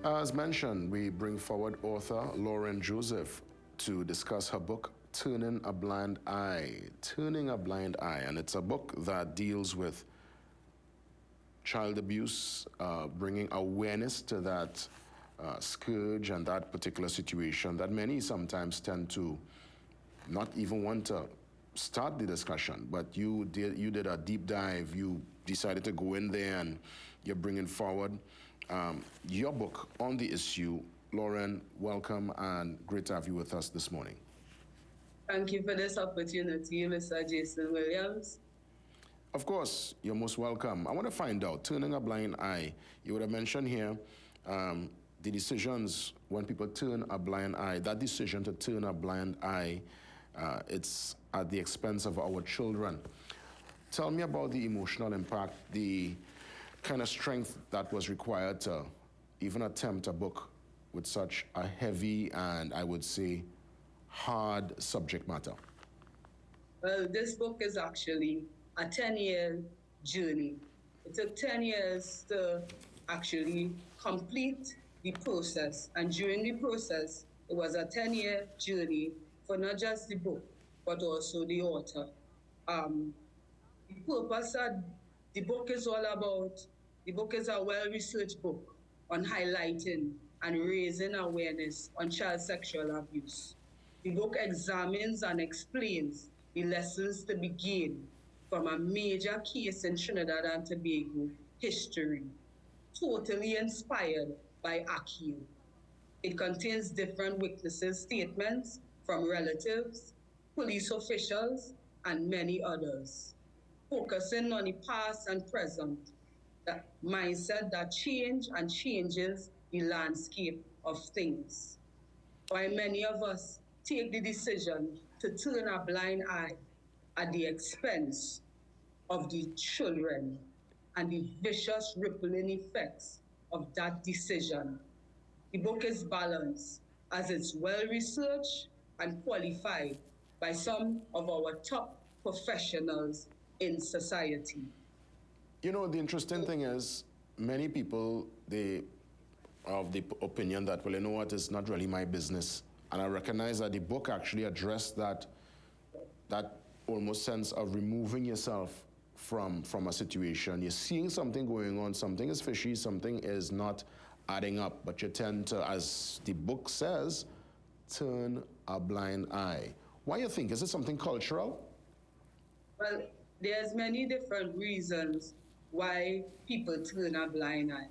As mentioned, we bring forward author Lauren Joseph to discuss her book, Turning a Blind Eye. Turning a Blind Eye. And it's a book that deals with child abuse, bringing awareness to that scourge and that particular situation that many sometimes tend to not even want to start the discussion. But you did a deep dive. You decided to go in there and you're bringing forward your book on the issue. Lauren, welcome and great to have you with us this morning. Thank you for this opportunity, Mr. Jason Williams. Of course, you're most welcome. I want to find out, turning a blind eye. You would have mentioned here the decisions when people turn a blind eye. That decision to turn a blind eye, it's at the expense of our children. Tell me about the emotional impact, the kind of strength that was required to even attempt a book with such a heavy and, I would say, hard subject matter. Well, this book is actually a 10-year journey. It took 10 years to actually complete the process. And during the process, it was a 10-year journey for not just the book, but also the author. The purpose that the book is all about, the book is a well-researched book on highlighting and raising awareness on child sexual abuse. The book examines and explains the lessons to be gained from a major case in Trinidad and Tobago history, totally inspired by Akio. It contains different witnesses' statements from relatives, police officials, and many others, focusing on the past and present, the mindset that change and changes the landscape of things. While many of us take the decision to turn a blind eye at the expense of the children and the vicious rippling effects of that decision. The book is balanced as it's well-researched and qualified by some of our top professionals in society. You know, the interesting thing is, many people, they are of the opinion that, well, you know what, it's not really my business. And I recognize that the book actually addressed that almost sense of removing yourself from a situation. You're seeing something going on, something is fishy, something is not adding up, but you tend to, as the book says, turn a blind eye. Why do you think? Is it something cultural? Well, there's many different reasons why people turn a blind eye.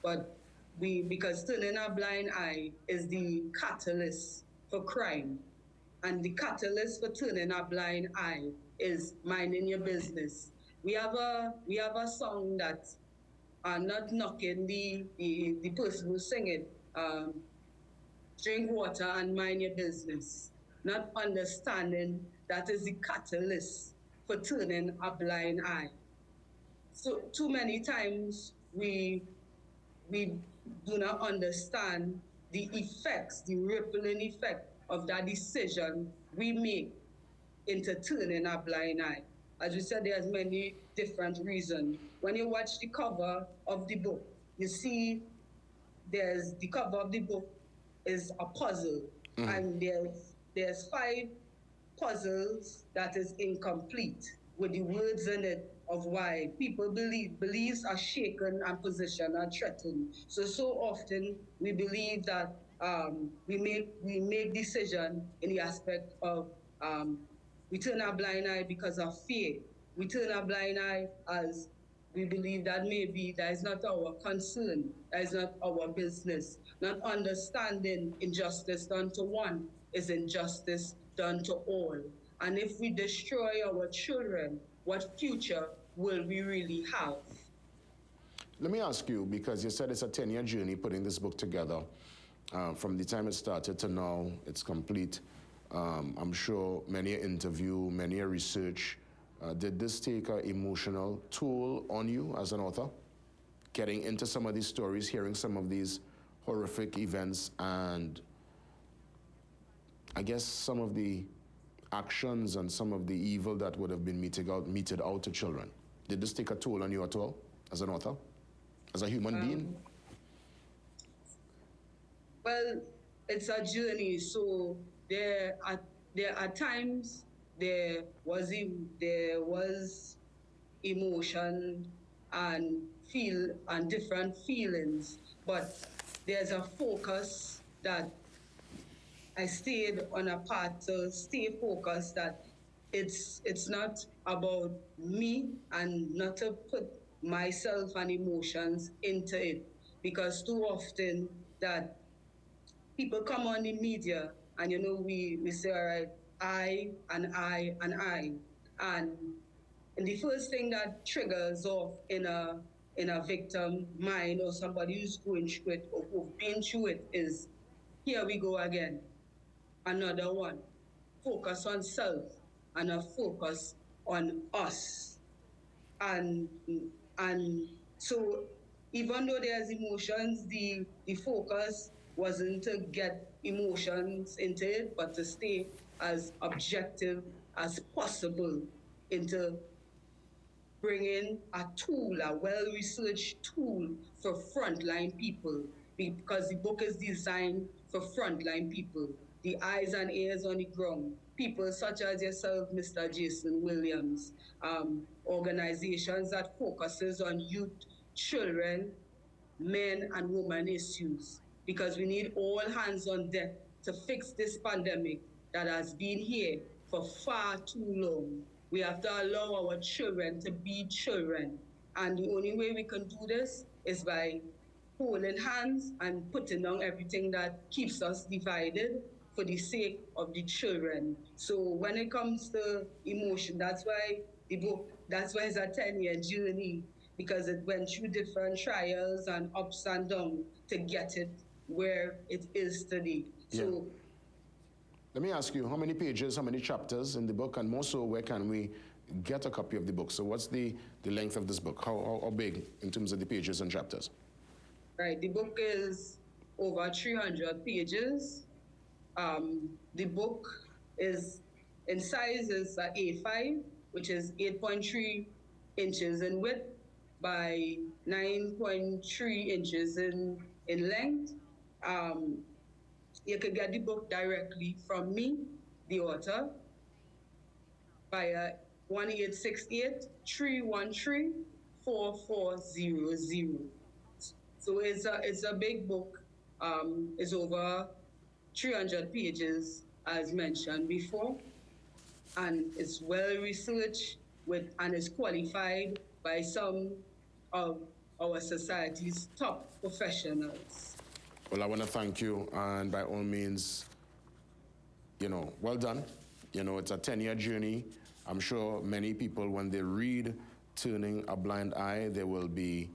But because turning a blind eye is the catalyst for crime. And the catalyst for turning a blind eye is minding your business. We have a song that not knocking the person who sing it, drink water and mind your business. Not understanding that is the catalyst for turning a blind eye. So too many times we do not understand the effects, the rippling effect of that decision we make into turning a blind eye. As we said, there's many different reasons. When you watch the cover of the book, you see the cover of the book is a puzzle, and there's 5 puzzles that is incomplete with the words in it of why people beliefs are shaken and position are threatened. So often we believe that we make decision in the aspect of we turn a blind eye because of fear. We turn a blind eye as we believe that maybe that is not our concern, that is not our business. Not understanding injustice done to one is injustice done to all. And if we destroy our children, what future will we really have? Let me ask you, because you said it's a 10-year journey putting this book together. From the time it started to now, it's complete. I'm sure many interview, many research. Did this take an emotional toll on you as an author? Getting into some of these stories, hearing some of these horrific events, and I guess some of the actions and some of the evil that would have been meted out to children. Did this take a toll on you at all as an author, as a human being? Well, it's a journey. So there are times there was emotion and different feelings, but there's a focus that I stayed on a path to stay focused, that it's not about me and not to put myself and emotions into it, because too often that people come on the media and we say, all right, I and I and I, and the first thing that triggers off in a victim mind, or somebody who's going through it or who've been through it, is, here we go again, another one. Focus on self and a focus on us. And and so even though there's emotions, the focus wasn't to get emotions into it, but to stay as objective as possible into bringing a tool, a well-researched tool for frontline people, because the book is designed for frontline people, the eyes and ears on the ground, people such as yourself, Mr. Jason Williams, organizations that focuses on youth, children, men and women issues, because we need all hands on deck to fix this pandemic that has been here for far too long. We have to allow our children to be children. And the only way we can do this is by holding hands and putting down everything that keeps us divided for the sake of the children. So when it comes to emotion, that's why the book, that's why it's a 10-year journey, because it went through different trials and ups and downs to get it where it is today. Yeah. So let me ask you, how many pages, how many chapters in the book, and more so, where can we get a copy of the book? So what's the length of this book? How big in terms of the pages and chapters? Right, the book is over 300 pages. The book is, in size, is A5, which is 8.3 inches in width by 9.3 inches in length. You can get the book directly from me, the author, via 1-868-313-4400. So it's a big book. It's over 300 pages, as mentioned before, and it's well researched and is qualified by some of our society's top professionals. Well, I want to thank you, and by all means, well done. It's a 10-year journey. I'm sure many people, when they read Turning a Blind Eye, there will be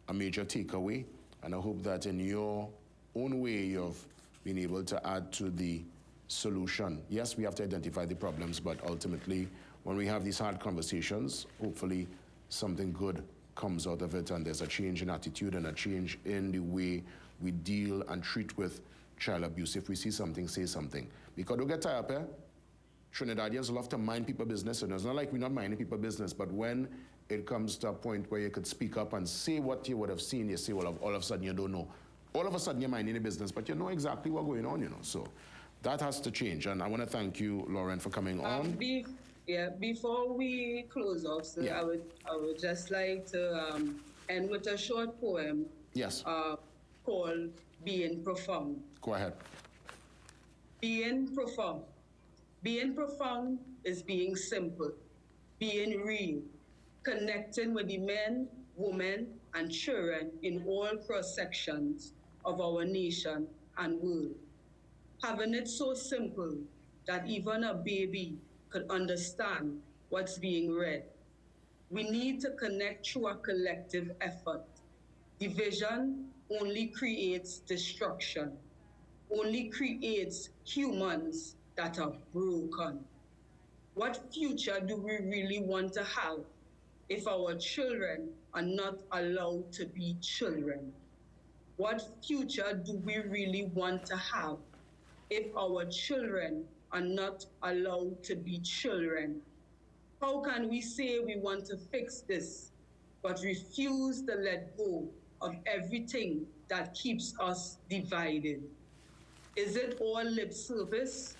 a major takeaway, and I hope that in your own way of being able to add to the solution. Yes, we have to identify the problems, but ultimately, when we have these hard conversations, hopefully something good comes out of it, and there's a change in attitude and a change in the way we deal and treat with child abuse. If we see something, say something. Because don't get tired up here. Trinidadians love to mind people's business, and it's not like we're not minding people's business, but when it comes to a point where you could speak up and say what you would have seen, you say, well, all of a sudden you don't know. All of a sudden you're minding the business, but you know exactly what's going on, So that has to change, and I want to thank you, Lauren, for coming on. Before we close off, so yeah. I would just like to end with a short poem. Yes. Called Being Profound. Go ahead. Being profound. Being profound is being simple, being real, connecting with the men, women, and children in all cross-sections of our nation and world. Having it so simple that even a baby could understand what's being read. We need to connect through a collective effort. Division only creates destruction, only creates humans that are broken. What future do we really want to have if our children are not allowed to be children? What future do we really want to have if our children are not allowed to be children? How can we say we want to fix this, but refuse to let go of everything that keeps us divided? Is it all lip service,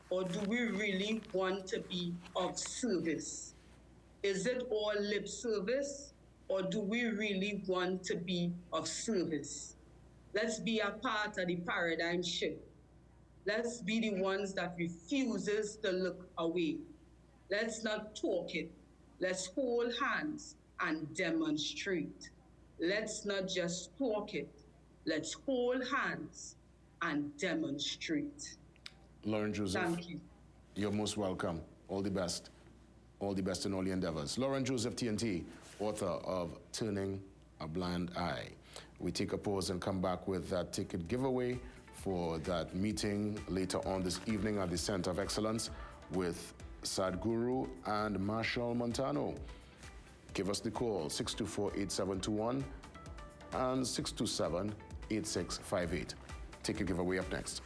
or do we really want to be of service? Is it all lip service, or do we really want to be of service? Let's be a part of the paradigm shift. Let's be the ones that refuses to look away. Let's not talk it. Let's hold hands and demonstrate. Let's not just talk it. Let's hold hands and demonstrate. Lauren Joseph, Thank you. you're most welcome. All the best. All the best in all your endeavors. Lauren Joseph, TNT, author of Turning a Blind Eye. We take a pause and come back with that ticket giveaway for that meeting later on this evening at the Center of Excellence with Sadhguru and Marshall Montano. Give us the call, 624-8721 and 627-8658. Ticket giveaway up next.